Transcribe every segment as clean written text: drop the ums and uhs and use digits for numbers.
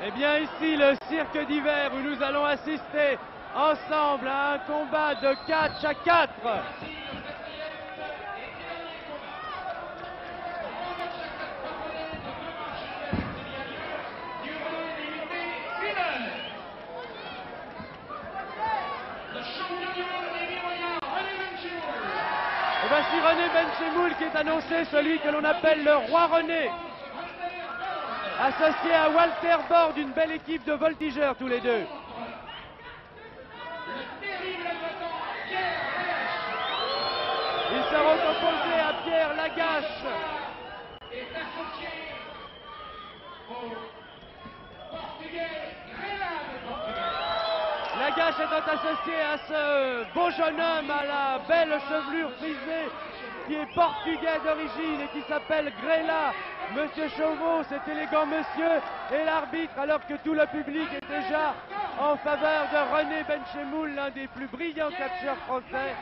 Eh bien ici, le cirque d'hiver où nous allons assister ensemble à un combat de catch à 4. Et voici René Benchemoul qui est annoncé, celui que l'on appelle le roi René. Associé à Walter Bord, une belle équipe de voltigeurs tous les deux. Ils seront opposés à Pierre Lagache. Lagache étant associé à ce beau jeune homme à la belle chevelure frisée qui est portugais d'origine et qui s'appelle Grela. Monsieur Chauveau, cet élégant monsieur, et l'arbitre, alors que tout le public est déjà en faveur de René Benchemoul, l'un des plus brillants catcheurs français.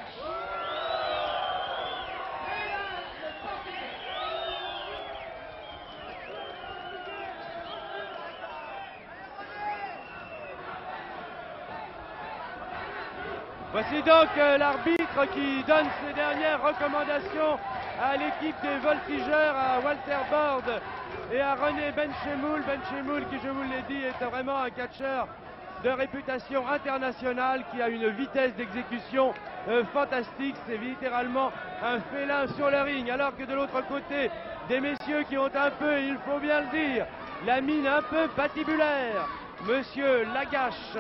Voici donc l'arbitre qui donne ses dernières recommandations à l'équipe des voltigeurs, à Walter Bord et à René Benchemoul. Benchemoul, qui je vous l'ai dit, est vraiment un catcheur de réputation internationale qui a une vitesse d'exécution fantastique. C'est littéralement un félin sur le ring. Alors que de l'autre côté, des messieurs qui ont un peu, il faut bien le dire, la mine un peu patibulaire. Monsieur Lagache,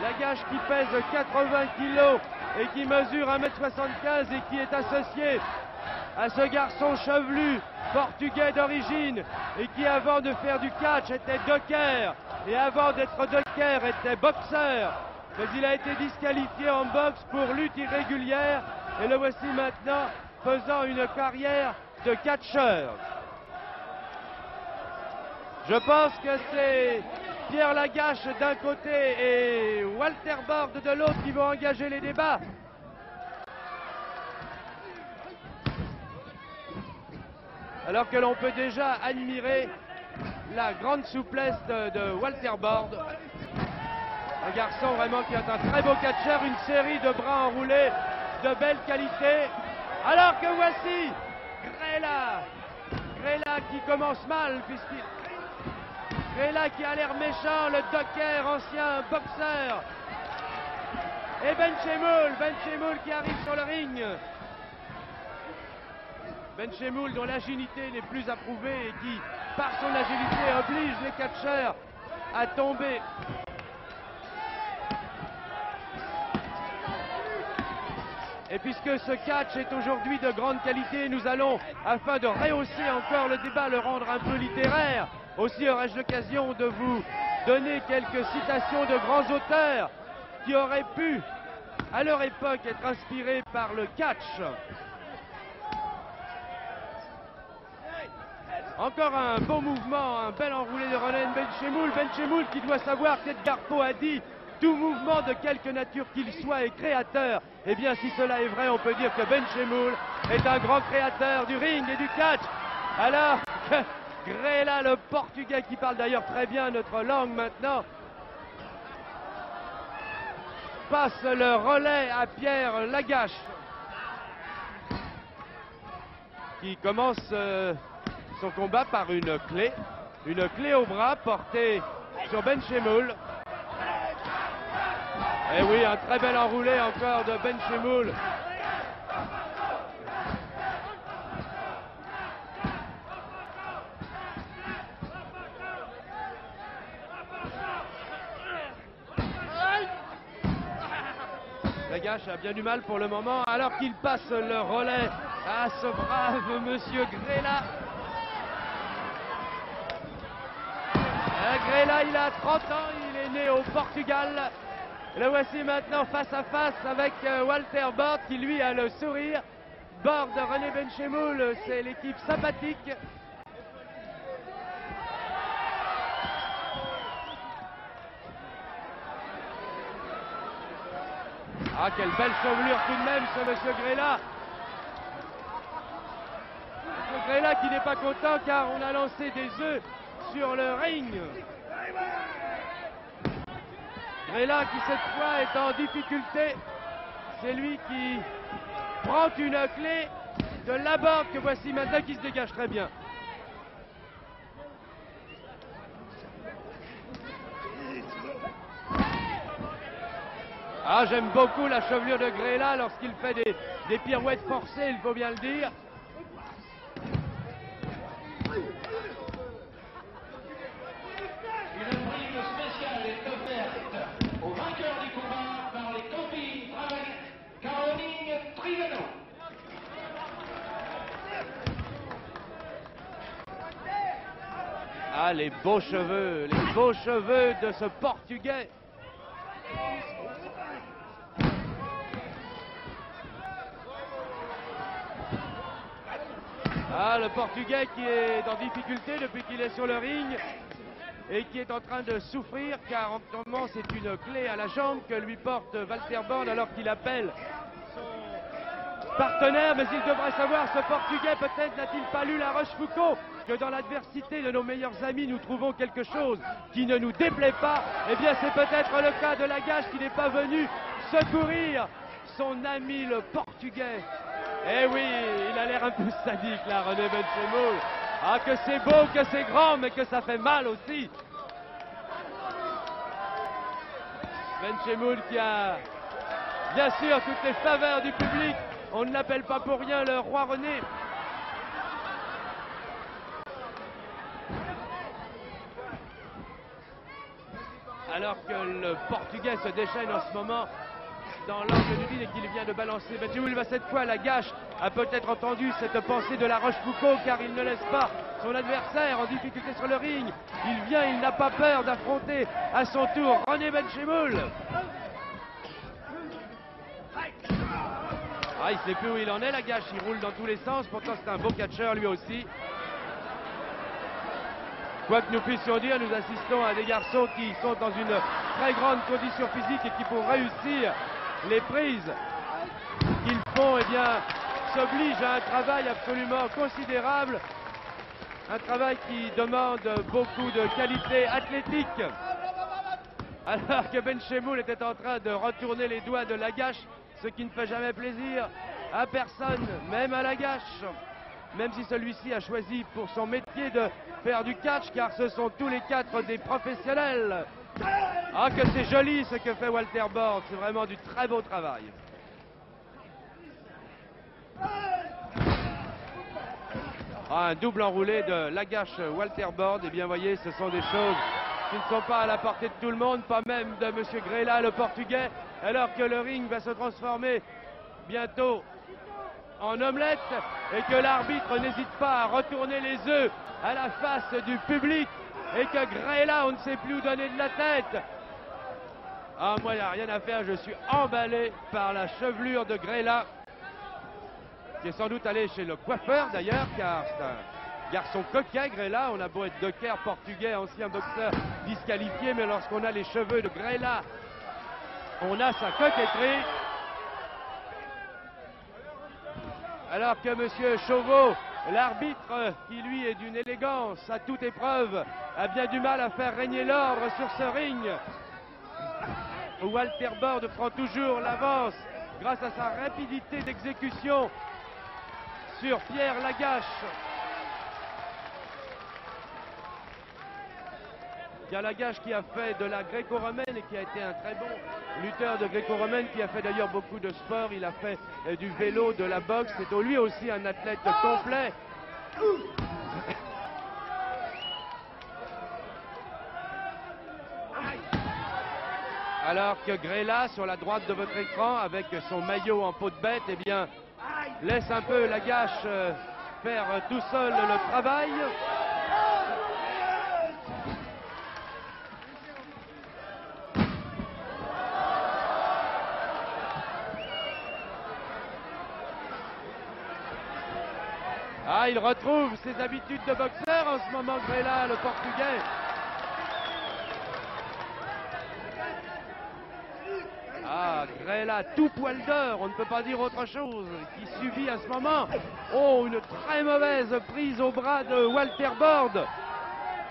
Lagache qui pèse 80 kilos et qui mesure 1m75 et qui est associé à ce garçon chevelu portugais d'origine et qui avant de faire du catch était docker et avant d'être docker était boxeur, mais il a été disqualifié en boxe pour lutte irrégulière et le voici maintenant faisant une carrière de catcheur. Je pense que c'est Pierre Lagache d'un côté et Walter Bord de l'autre qui vont engager les débats. Alors que l'on peut déjà admirer la grande souplesse de Walter Bord. Un garçon vraiment qui est un très beau catcheur, une série de bras enroulés de belle qualité. Alors que voici Grela qui commence mal puisqu'il... Grela qui a l'air méchant, le docker, ancien boxeur. Et Benchemoul qui arrive sur le ring. Benchemoul dont l'agilité n'est plus approuvée et qui, par son agilité, oblige les catcheurs à tomber. Et puisque ce catch est aujourd'hui de grande qualité, nous allons, afin de rehausser encore le débat, le rendre un peu littéraire, aussi aurais-je l'occasion de vous donner quelques citations de grands auteurs qui auraient pu, à leur époque, être inspirés par le catch. Encore un beau mouvement, un bel enroulé de René Benchemoul. Benchemoul qui doit savoir qu'Edgar Poe a dit « Tout mouvement de quelque nature qu'il soit est créateur ». Eh bien, si cela est vrai, on peut dire que Benchemoul est un grand créateur du ring et du catch. Alors que Grela, le portugais, qui parle d'ailleurs très bien notre langue maintenant, passe le relais à Pierre Lagache, qui commence son combat par une clé au bras portée sur Benchemoul. Et oui, un très bel enroulé encore de Benchemoul. Lagache a bien du mal pour le moment, alors qu'il passe le relais à ce brave monsieur Grela. Grela, il a 30 ans, il est né au Portugal. Le voici maintenant face à face avec Walter Bord qui lui a le sourire. Bord de René Benchemoul, c'est l'équipe sympathique. Ah, quelle belle chevelure tout de même, ce monsieur Grela. Monsieur Grela qui n'est pas content car on a lancé des œufs sur le ring. Grella qui cette fois est en difficulté. C'est lui qui prend une clé de Laborde que voici maintenant qui se dégage très bien. Ah, j'aime beaucoup la chevelure de Grella lorsqu'il fait des pirouettes forcées, il faut bien le dire. Une prime spéciale est offerte au vainqueur du combat par les copines Caroline Triveno. Ah, les beaux cheveux de ce Portugais. Ah, le Portugais qui est en difficulté depuis qu'il est sur le ring et qui est en train de souffrir car en ce moment c'est une clé à la jambe que lui porte Walter Bord alors qu'il appelle son partenaire. Mais il devrait savoir, ce Portugais, peut-être n'a-t-il pas lu La Rochefoucauld, que dans l'adversité de nos meilleurs amis nous trouvons quelque chose qui ne nous déplaît pas. Eh bien c'est peut-être le cas de Lagache qui n'est pas venu secourir son ami le Portugais. Eh oui, il a l'air un peu sadique là, René Benchemoul. Ah, que c'est beau, que c'est grand, mais que ça fait mal aussi. Benchemoul qui a bien sûr toutes les faveurs du public. On ne l'appelle pas pour rien le roi René. Alors que le Portugais se déchaîne en ce moment dans l'angle du vide et qu'il vient de balancer. Benchemoul va cette fois, Lagache a peut-être entendu cette pensée de La Rochefoucauld car il ne laisse pas son adversaire en difficulté sur le ring. Il vient, il n'a pas peur d'affronter à son tour René Benchemoul. Ah, il sait plus où il en est, Lagache, il roule dans tous les sens, pourtant c'est un beau catcheur lui aussi. Quoi que nous puissions dire, nous assistons à des garçons qui sont dans une très grande condition physique et qui, pour réussir les prises qu'ils font, eh bien, s'obligent à un travail absolument considérable, un travail qui demande beaucoup de qualité athlétique. Alors que Benchemoul était en train de retourner les doigts de Lagache, ce qui ne fait jamais plaisir à personne, même à Lagache. Même si celui-ci a choisi pour son métier de faire du catch, car ce sont tous les quatre des professionnels. Ah, que c'est joli ce que fait Walter Bord, c'est vraiment du très beau travail. Ah, un double enroulé de Lagache Walter Bord, et bien voyez, ce sont des choses qui ne sont pas à la portée de tout le monde, pas même de M. Grella, le Portugais, alors que le ring va se transformer bientôt en omelette et que l'arbitre n'hésite pas à retourner les œufs à la face du public et que Grella, on ne sait plus où donner de la tête. Ah, moi, il n'y a rien à faire, je suis emballé par la chevelure de Grella, qui est sans doute allé chez le coiffeur d'ailleurs, car c'est un garçon coquet, Grella. On a beau être docker portugais, ancien boxeur disqualifié, mais lorsqu'on a les cheveux de Grella, on a sa coquetterie. Alors que M. Chauveau, l'arbitre, qui lui est d'une élégance à toute épreuve, a bien du mal à faire régner l'ordre sur ce ring. Walter Bord prend toujours l'avance grâce à sa rapidité d'exécution sur Pierre Lagache. Il y a Lagache qui a fait de la gréco-romaine et qui a été un très bon lutteur de gréco-romaine, qui a fait d'ailleurs beaucoup de sport. Il a fait du vélo, de la boxe. C'est lui aussi un athlète complet. Alors que Grella, sur la droite de votre écran, avec son maillot en peau de bête, eh bien, laisse un peu Lagache faire tout seul le travail. Ah, il retrouve ses habitudes de boxeur en ce moment, Grella, le Portugais. Ah, Grella, tout poil d'or, on ne peut pas dire autre chose, qui subit à ce moment, oh, une très mauvaise prise au bras de Walter Bord.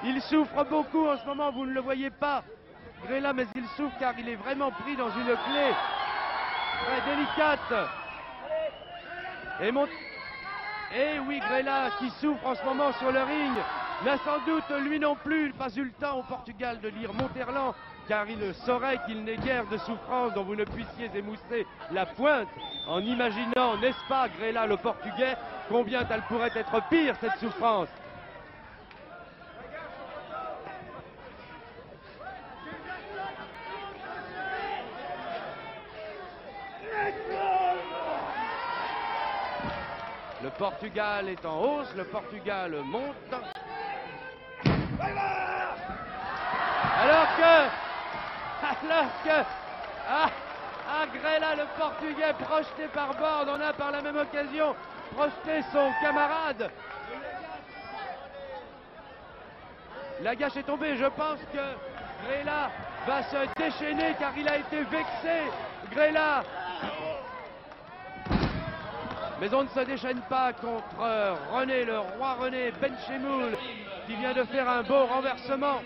Il souffre beaucoup en ce moment, vous ne le voyez pas, Grella, mais il souffre car il est vraiment pris dans une clé très délicate. Et oui, Grella qui souffre en ce moment sur le ring n'a sans doute lui non plus pas eu le temps au Portugal de lire Monterland, car il saurait qu'il n'est guère de souffrance dont vous ne puissiez émousser la pointe en imaginant, n'est-ce pas, Grella le Portugais, combien elle pourrait être pire cette souffrance. Le Portugal est en hausse, le Portugal monte. Alors que Grella, le Portugais, projeté par Borde, on a par la même occasion projeté son camarade. Lagache est tombé, je pense que Grella va se déchaîner car il a été vexé. Grella. Mais on ne se déchaîne pas contre René, le roi René Benchemoul, qui vient de faire un beau renversement.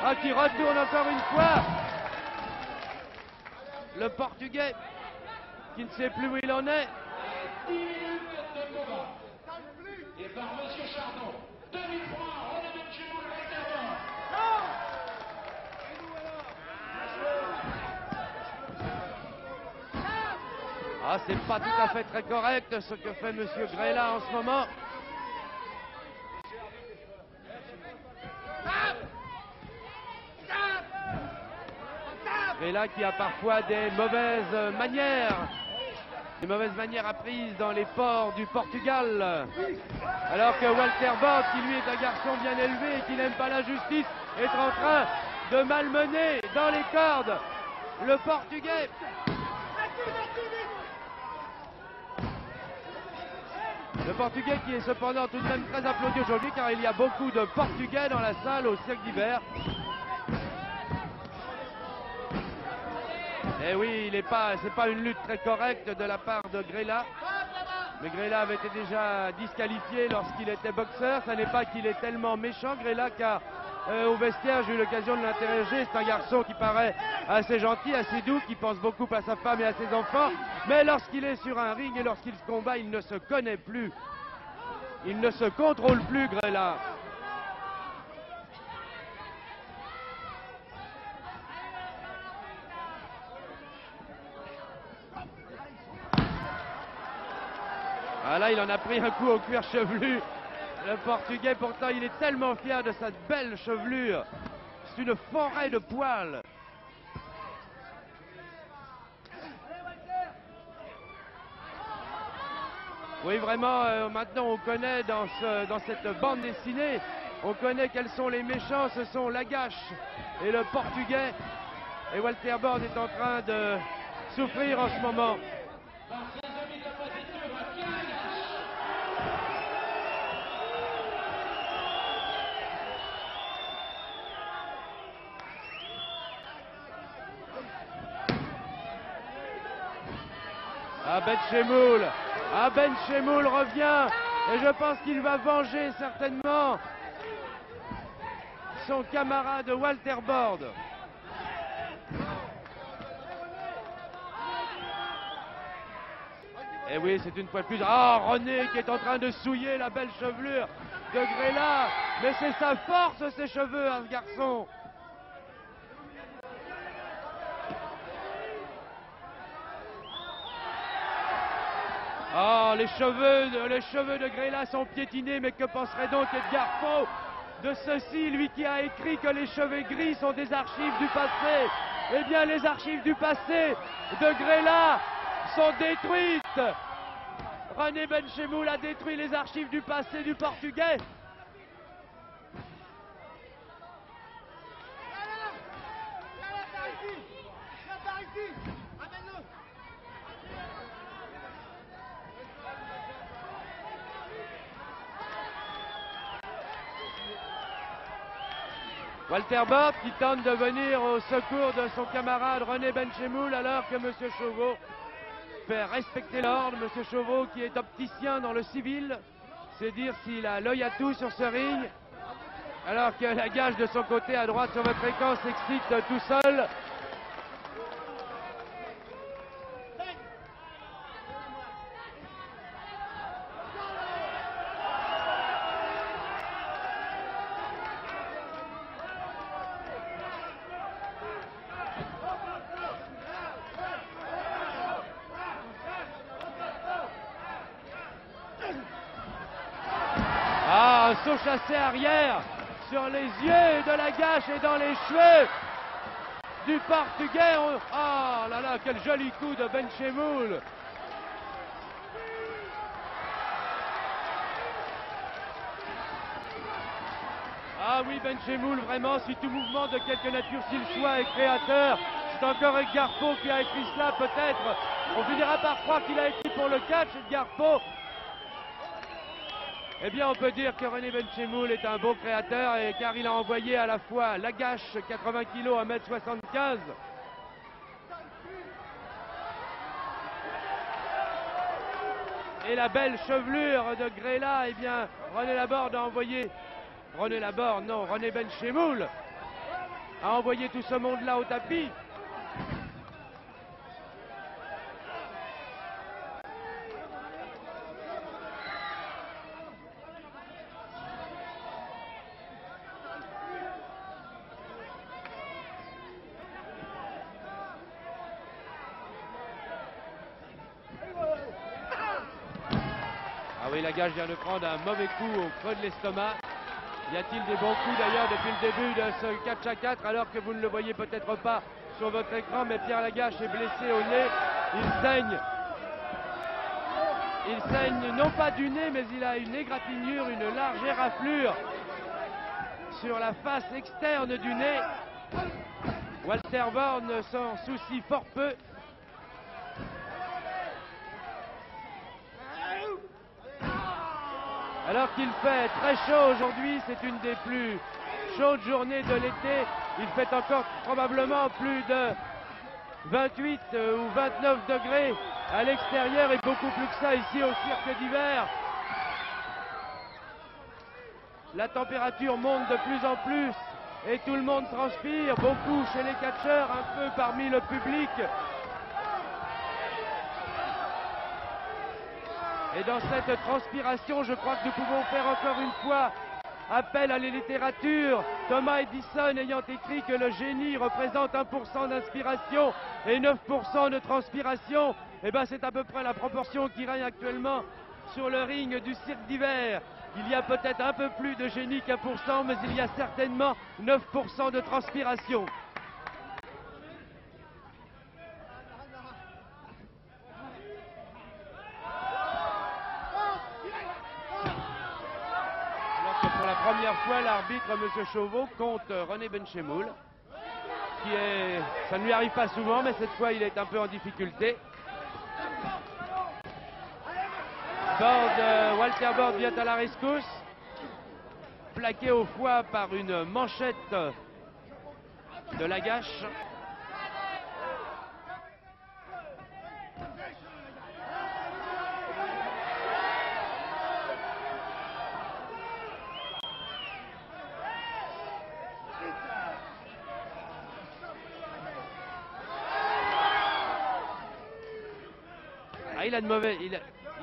Ah, qui retourne encore une fois. Le Portugais, qui ne sait plus où il en est. 10 minutes de combat. Et par M. Chardon, 2003, René Benchemoul, Ah, c'est pas tout à fait très correct ce que fait Monsieur Grella en ce moment. Grella qui a parfois des mauvaises manières apprises dans les ports du Portugal. Alors que Walter Borde, qui lui est un garçon bien élevé et qui n'aime pas la justice, est en train de malmener dans les cordes le Portugais. Le Portugais qui est cependant tout de même très applaudi aujourd'hui car il y a beaucoup de Portugais dans la salle au Cirque d'Hiver. Et oui, c'est pas une lutte très correcte de la part de Grella. Mais Grella avait été déjà disqualifié lorsqu'il était boxeur. Ça n'est pas qu'il est tellement méchant, Grella, car au vestiaire, j'ai eu l'occasion de l'interroger. C'est un garçon qui paraît assez gentil, assez doux, qui pense beaucoup à sa femme et à ses enfants. Mais lorsqu'il est sur un ring et lorsqu'il se combat, il ne se connaît plus. Il ne se contrôle plus, Grella. Ah là, il en a pris un coup au cuir chevelu. Le Portugais, pourtant, il est tellement fier de sa belle chevelure. C'est une forêt de poils. Oui, vraiment, maintenant, on connaît dans cette bande dessinée, on connaît quels sont les méchants. Ce sont Lagache et le Portugais. Et Walter Borde est en train de souffrir en ce moment. Benchemoul revient et je pense qu'il va venger certainement son camarade Walter Borde. Et oui, c'est une fois de plus. Ah, René qui est en train de souiller la belle chevelure de Grella. Mais c'est sa force, ses cheveux, hein, ce garçon. Oh, les cheveux de Grella sont piétinés, mais que penserait donc Edgar Faure de ceci, lui qui a écrit que les cheveux gris sont des archives du passé? Eh bien, les archives du passé de Grella sont détruites. René Benchemoul a détruit les archives du passé du Portugais. Walter Borde qui tente de venir au secours de son camarade René Benchemoul alors que M. Chauveau fait respecter l'ordre. M. Chauveau qui est opticien dans le civil, c'est dire s'il a l'œil à tout sur ce ring. Alors que la gage de son côté à droite sur votre écran s'excite tout seul. Ah, un saut chassé arrière sur les yeux de la gâche et dans les cheveux du Portugais. Oh là là, quel joli coup de Benchemoul. Ah oui, Benchemoul, vraiment, si tout mouvement de quelque nature s'il soit est créateur, c'est encore Edgar Poe qui a écrit cela peut-être. On finira par croire qu'il a écrit pour le catch, Edgar Poe. Eh bien, on peut dire que René Benchemoul est un bon créateur, et car il a envoyé à la fois la gâche 80 kg à 1m75. Et la belle chevelure de Grella. Eh bien, René Laborde a envoyé... René Laborde, non, René Benchemoul a envoyé tout ce monde-là au tapis. Ah oui, la gage vient de prendre un mauvais coup au creux de l'estomac. Y a-t-il des bons coups d'ailleurs depuis le début de ce catch à 4, alors que vous ne le voyez peut-être pas sur votre écran, mais Pierre Lagache est blessé au nez. Il saigne. Il saigne non pas du nez, mais il a une égratignure, une large éraflure sur la face externe du nez. Walter Bord s'en soucie fort peu. Alors qu'il fait très chaud aujourd'hui, c'est une des plus chaudes journées de l'été. Il fait encore probablement plus de 28 ou 29 degrés à l'extérieur et beaucoup plus que ça ici au cirque d'hiver. La température monte de plus en plus et tout le monde transpire, beaucoup chez les catcheurs, un peu parmi le public. Et dans cette transpiration, je crois que nous pouvons faire encore une fois appel à la littérature. Thomas Edison ayant écrit que le génie représente 1% d'inspiration et 9% de transpiration, et bien c'est à peu près la proportion qui règne actuellement sur le ring du cirque d'hiver. Il y a peut-être un peu plus de génie qu'1%, mais il y a certainement 9% de transpiration. Pour la première fois, l'arbitre, M. Chauveau, compte René Benchemoul, ça ne lui arrive pas souvent, mais cette fois, il est un peu en difficulté. Walter Bord vient à la rescousse, plaqué au foie par une manchette de la gâche.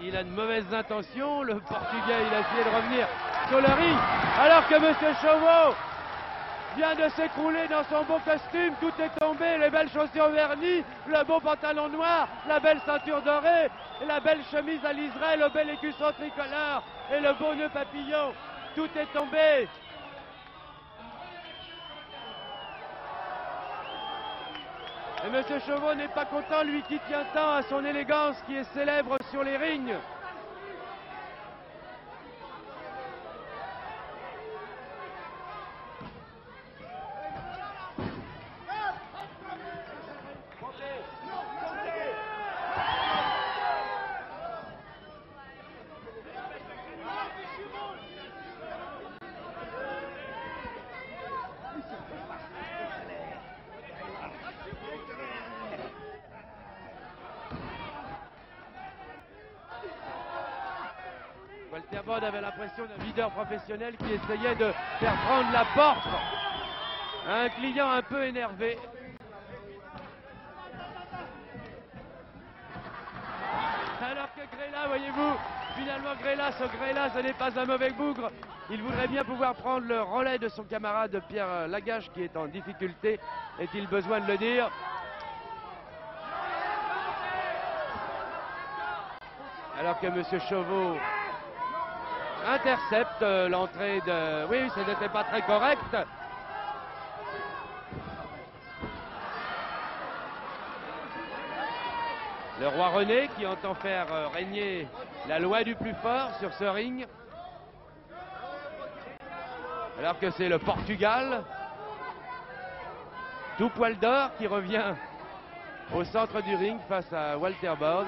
Il a de mauvaises intentions, le Portugais. Il a essayé de revenir sur le ring, alors que M. Chauveau vient de s'écrouler dans son beau costume. Tout est tombé, les belles chaussures vernies, le beau pantalon noir, la belle ceinture dorée, la belle chemise à liseré, le bel écusson tricolore et le beau nœud papillon. Tout est tombé. Et M. Chauveau n'est pas content, lui qui tient tant à son élégance qui est célèbre sur les rings. Walter Bord avait l'impression d'un videur professionnel qui essayait de faire prendre la porte à un client un peu énervé. Alors que Grella, voyez-vous, finalement Grella, ce n'est pas un mauvais bougre. Il voudrait bien pouvoir prendre le relais de son camarade Pierre Lagache qui est en difficulté. Est-il besoin de le dire? Alors que M. Chauveau intercepte l'entrée de... Oui, ce n'était pas très correct. Le roi René qui entend faire régner la loi du plus fort sur ce ring. Alors que c'est le Portugal, tout poil d'or, qui revient au centre du ring face à Walter Bord.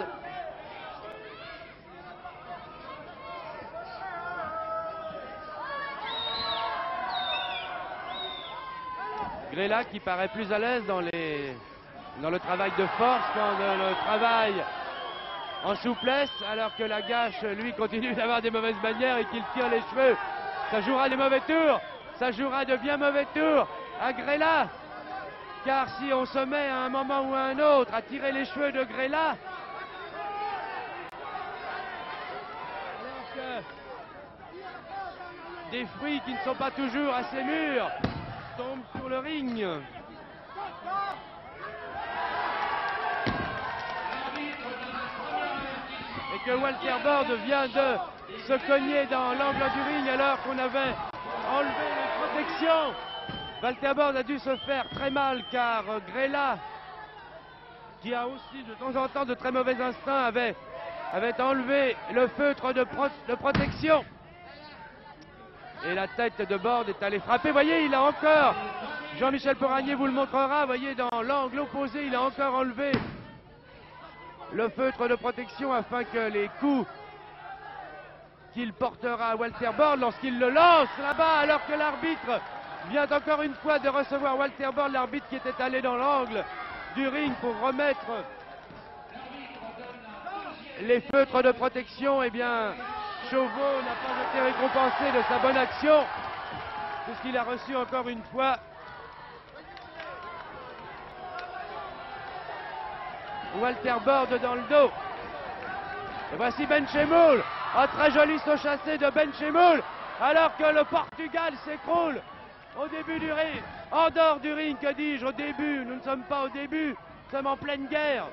Grella qui paraît plus à l'aise dans le travail de force qu'en le travail en souplesse, alors que Lagache, lui, continue d'avoir des mauvaises manières et qu'il tire les cheveux. Ça jouera des mauvais tours, ça jouera de bien mauvais tours à Grella. Car si on se met à un moment ou à un autre à tirer les cheveux de Grella, alors que des fruits qui ne sont pas toujours assez mûrs tombent sur le ring. Et que Walter Bord vient de se cogner dans l'angle du ring alors qu'on avait enlevé les protections. Walter Bord a dû se faire très mal car Grella, qui a aussi de temps en temps de très mauvais instincts, avait enlevé le feutre de protection. Et la tête de Bord est allée frapper. Vous voyez, il a encore, Jean-Michel Poragnier vous le montrera, vous voyez, dans l'angle opposé, il a encore enlevé le feutre de protection afin que les coups qu'il portera à Walter Bord lorsqu'il le lance là-bas, alors que l'arbitre vient encore une fois de recevoir Walter Bord, l'arbitre qui était allé dans l'angle du ring pour remettre les feutres de protection, eh bien, Chauveau n'a pas été récompensé de sa bonne action, puisqu'il a reçu encore une fois Walter Bord dans le dos. Et voici Benchemoul, un très joli saut chassé de Benchemoul, alors que le Portugal s'écroule au début du ring, en dehors du ring, que dis-je, au début, nous ne sommes pas au début, nous sommes en pleine guerre.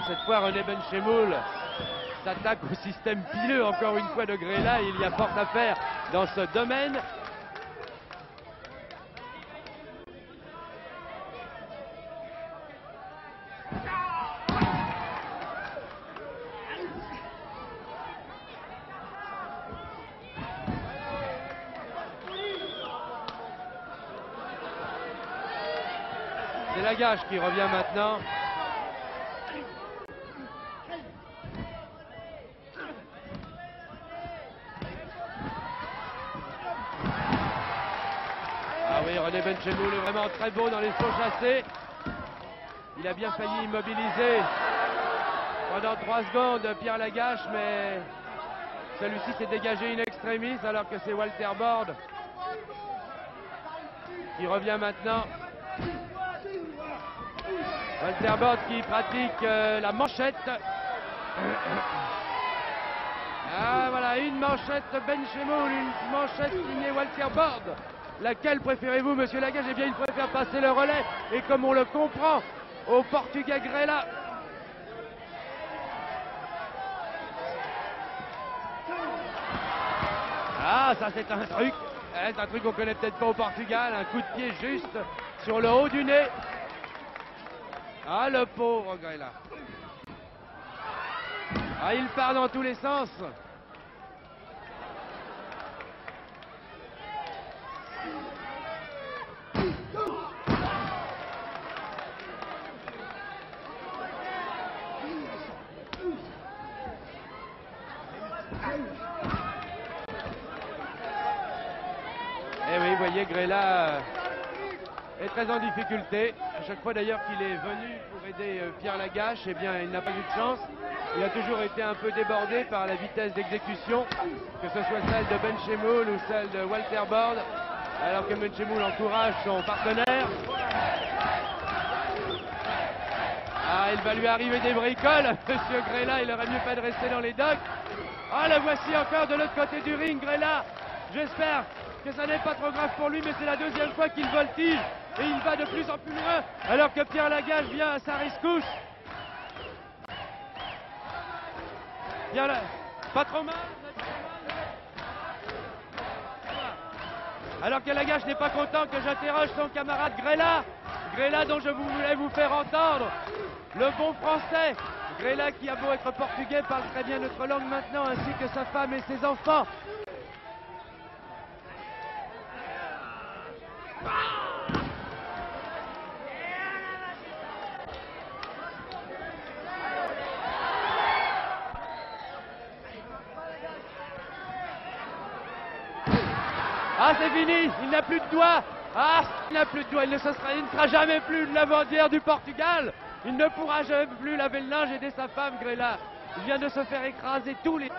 Cette fois, René Benchemoul s'attaque au système pileux, encore une fois, de Grella. Il y a fort à faire dans ce domaine. C'est Lagache qui revient maintenant. René Benchemoul est vraiment très beau dans les sauts chassés. Il a bien failli immobiliser pendant 3 secondes Pierre Lagache, mais celui-ci s'est dégagé in extremis alors que c'est Walter Bord qui revient maintenant. Walter Bord qui pratique la manchette. Ah voilà, une manchette Benchemoul, une manchette signée Walter Bord. Laquelle préférez-vous, monsieur Lagache? Eh bien, il préfère passer le relais. Et comme on le comprend, au Portugais Grella. Ah, ça c'est un truc. C'est un truc qu'on connaît peut-être pas au Portugal. Un coup de pied juste sur le haut du nez. Ah, le pauvre Grella. Ah, il part dans tous les sens. voyez, Grella est très en difficulté. À chaque fois d'ailleurs qu'il est venu pour aider Pierre Lagache, eh bien, il n'a pas eu de chance. Il a toujours été un peu débordé par la vitesse d'exécution, que ce soit celle de Benchemoul ou celle de Walter Bord, alors que Benchemoul encourage son partenaire. Ah, il va lui arriver des bricoles. Monsieur Grella, il aurait mieux pas de rester dans les docks. Ah, le voici encore de l'autre côté du ring, Grella. J'espère que ça n'est pas trop grave pour lui, mais c'est la deuxième fois qu'il voltige et il va de plus en plus loin, alors que Pierre Lagache vient à sa rescousse. Bien là, pas trop mal. Alors que Lagache n'est pas content que j'interroge son camarade Grella. Grella dont je voulais vous faire entendre le bon français. Grella qui a beau être portugais parle très bien notre langue maintenant, ainsi que sa femme et ses enfants. Ah, c'est fini, il n'a plus de doigts. Ah, il n'a plus de doigts, il ne sera jamais plus de lavandière du Portugal. Il ne pourra jamais plus laver le linge et aider sa femme, Grella. Il vient de se faire écraser tous les...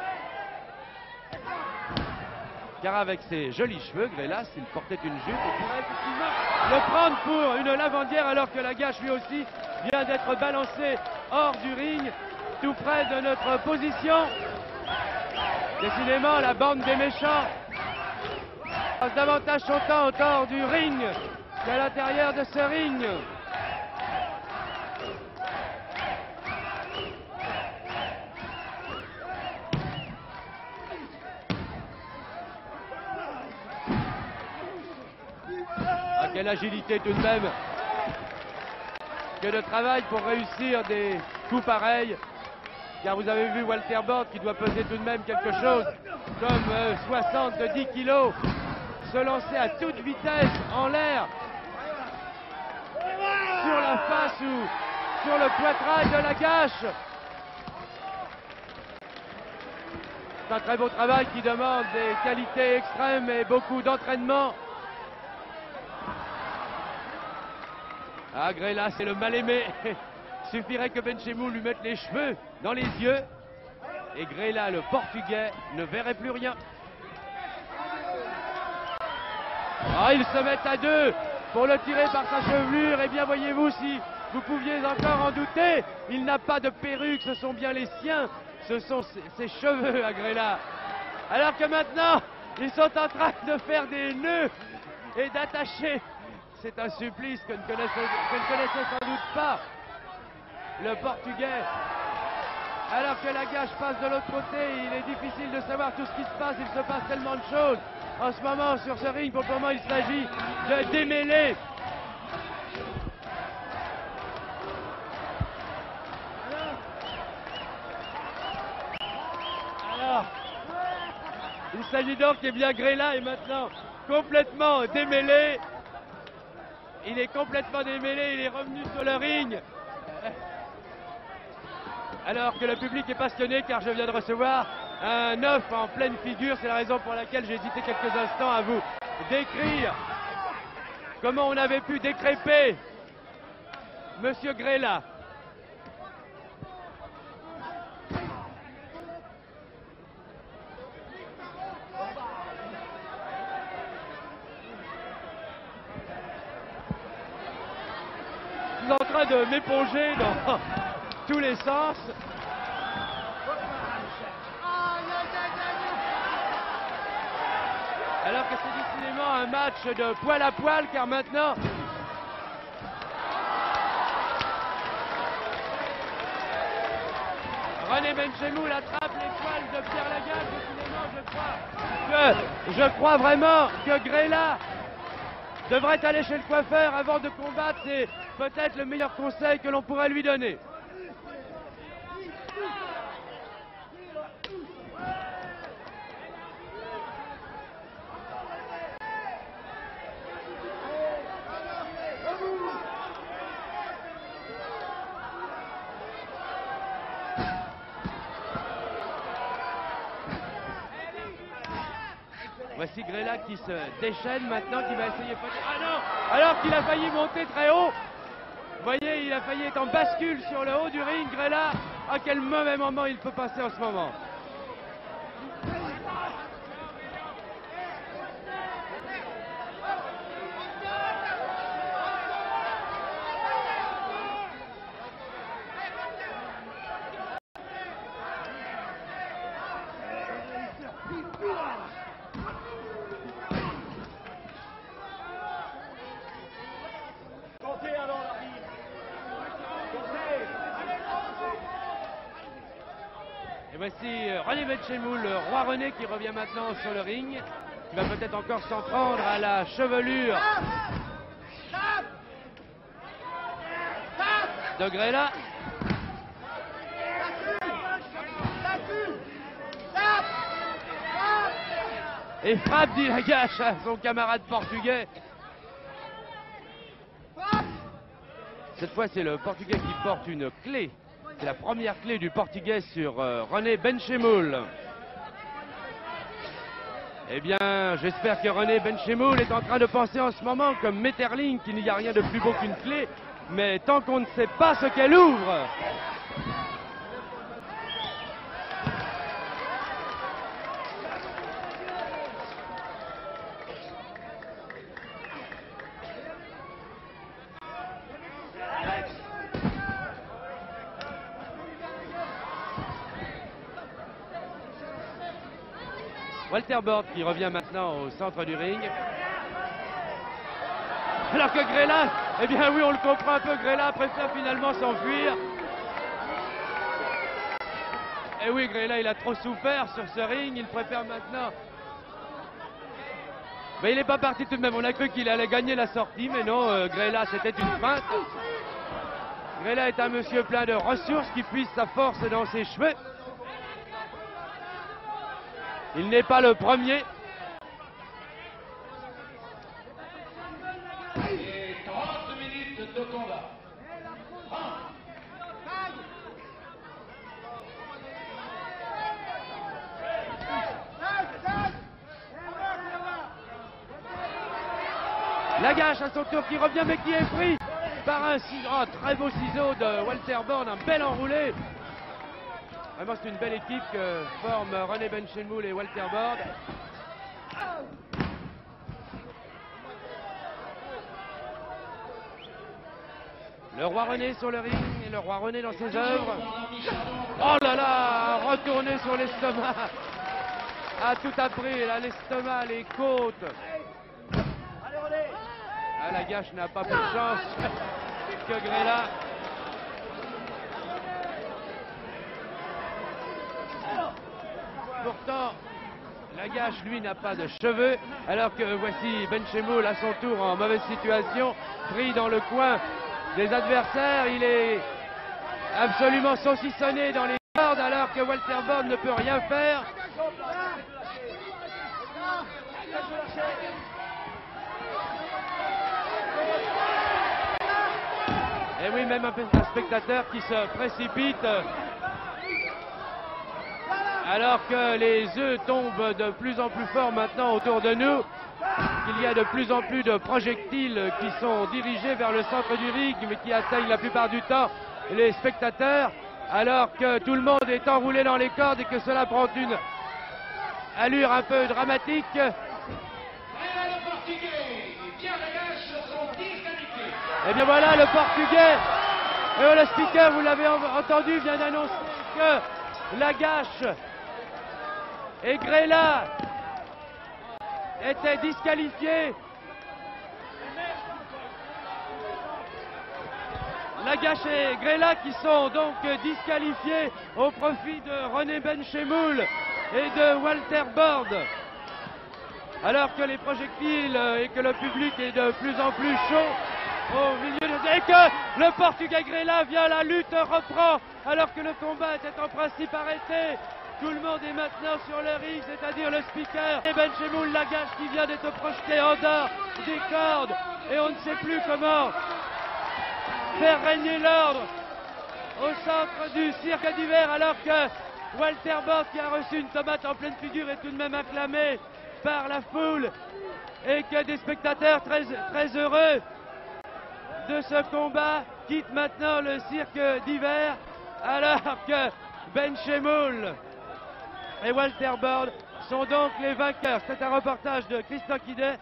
Car avec ses jolis cheveux, Grella, s'il portait une jupe, il pourrait effectivement le prendre pour une lavandière, alors que Lagache, lui aussi, vient d'être balancé hors du ring, tout près de notre position. Décidément, la bande des méchants passe davantage son temps hors du ring qu'à l'intérieur de ce ring. Ah, quelle agilité tout de même. Que de travail pour réussir des coups pareils. Car vous avez vu Walter Bord qui doit peser tout de même quelque chose comme 70 kilos, se lancer à toute vitesse en l'air sur la face ou sur le poitrail de Lagache. C'est un très beau travail qui demande des qualités extrêmes et beaucoup d'entraînement. Ah, Grella, c'est le mal-aimé. Il suffirait que Benchemoul lui mette les cheveux dans les yeux et Grella, le portugais, ne verrait plus rien. Ah, ils se mettent à deux pour le tirer par sa chevelure. Eh bien, voyez-vous, si vous pouviez encore en douter, il n'a pas de perruque, ce sont bien les siens. Ce sont ses cheveux à Grella. Alors que maintenant, ils sont en train de faire des nœuds et d'attacher. C'est un supplice que ne connaissait sans doute pas le portugais. Alors que Lagache passe de l'autre côté, il est difficile de savoir tout ce qui se passe. Il se passe tellement de choses en ce moment sur ce ring. Pour le moment, il s'agit de démêler. Alors, il s'agit donc, eh bien, Grella est maintenant complètement démêlé. Il est complètement démêlé, il est revenu sur le ring. Alors que le public est passionné, car je viens de recevoir un œuf en pleine figure. C'est la raison pour laquelle j'ai hésité quelques instants à vous décrire comment on avait pu décréper Monsieur Grella. Je suis en train de m'éponger dans tous les sens. Alors que c'est décidément un match de poil à poil, car maintenant René Benchemoul attrape les poils de Pierre Lagache. Décidément, je crois vraiment que Grella devrait aller chez le coiffeur avant de combattre. C'est peut-être le meilleur conseil que l'on pourrait lui donner. Voici Grella qui se déchaîne maintenant, qui va essayer peut-être... Ah non! Alors qu'il a failli monter très haut. Vous voyez, il a failli être en bascule sur le haut du ring. Grella, à quel mauvais moment il peut passer en ce moment. Et voici René Benchemoul, le roi René, qui revient maintenant sur le ring, qui va peut-être encore s'en prendre à la chevelure de Grella. Et frappe, dit Lagache à son camarade portugais. Cette fois, c'est le portugais qui porte une clé. C'est la première clé du portugais sur René Benchemoul. Eh bien, j'espère que René Benchemoul est en train de penser en ce moment, comme Metterling, qu'il n'y a rien de plus beau qu'une clé, mais tant qu'on ne sait pas ce qu'elle ouvre. Walter Bord qui revient maintenant au centre du ring. Alors que Grella, eh bien oui, on le comprend un peu, Grella préfère finalement s'enfuir. Et oui, Grella, il a trop souffert sur ce ring, il préfère maintenant... Mais il n'est pas parti tout de même, on a cru qu'il allait gagner la sortie, mais non, Grella, c'était une feinte. Grella est un monsieur plein de ressources qui puise sa force dans ses cheveux. Il n'est pas le premier. Et 30 minutes de combat. Lagache à son tour qui revient mais qui est pris par un très beau ciseau de Walter Bord, un bel enroulé. Vraiment, c'est une belle équipe que forment René Benchemoul et Walter Bord. Le roi René sur le ring et le roi René dans ses œuvres. Oh là là, retourné sur l'estomac. Ah, tout a pris, là, l'estomac, les côtes. Ah, Lagache n'a pas plus de chance que Grella. Pourtant, Lagache, lui, n'a pas de cheveux, alors que voici Benchemoul à son tour en mauvaise situation, pris dans le coin des adversaires. Il est absolument saucissonné dans les cordes, alors que Walter Bord ne peut rien faire. Et oui, même un spectateur qui se précipite. Alors que les œufs tombent de plus en plus fort maintenant autour de nous, qu'il y a de plus en plus de projectiles qui sont dirigés vers le centre du ring, mais qui atteignent la plupart du temps les spectateurs, alors que tout le monde est enroulé dans les cordes et que cela prend une allure un peu dramatique. Et le Portugais et Pierre Lagache sont disqualifiés. Et bien voilà, le Portugais, et le speaker, vous l'avez entendu, vient d'annoncer que Lagache et Grella étaient disqualifiés. Lagache et Grella qui sont donc disqualifiés au profit de René Benchemoul et de Walter Bord. Alors que les projectiles et que le public est de plus en plus chaud au milieu de... Et que le Portugais Grella vient, la lutte reprend alors que le combat était en principe arrêté. Tout le monde est maintenant sur le ring, c'est-à-dire le speaker et Benchemoul, Lagache qui vient d'être projeté en dehors des cordes. Et on ne sait plus comment faire régner l'ordre au centre du cirque d'hiver, alors que Walter Bord, qui a reçu une tomate en pleine figure, est tout de même acclamé par la foule et que des spectateurs très heureux de ce combat quittent maintenant le cirque d'hiver, alors que Benchemoul et Walter Bard sont donc les vainqueurs. C'est un reportage de Christian Quidet.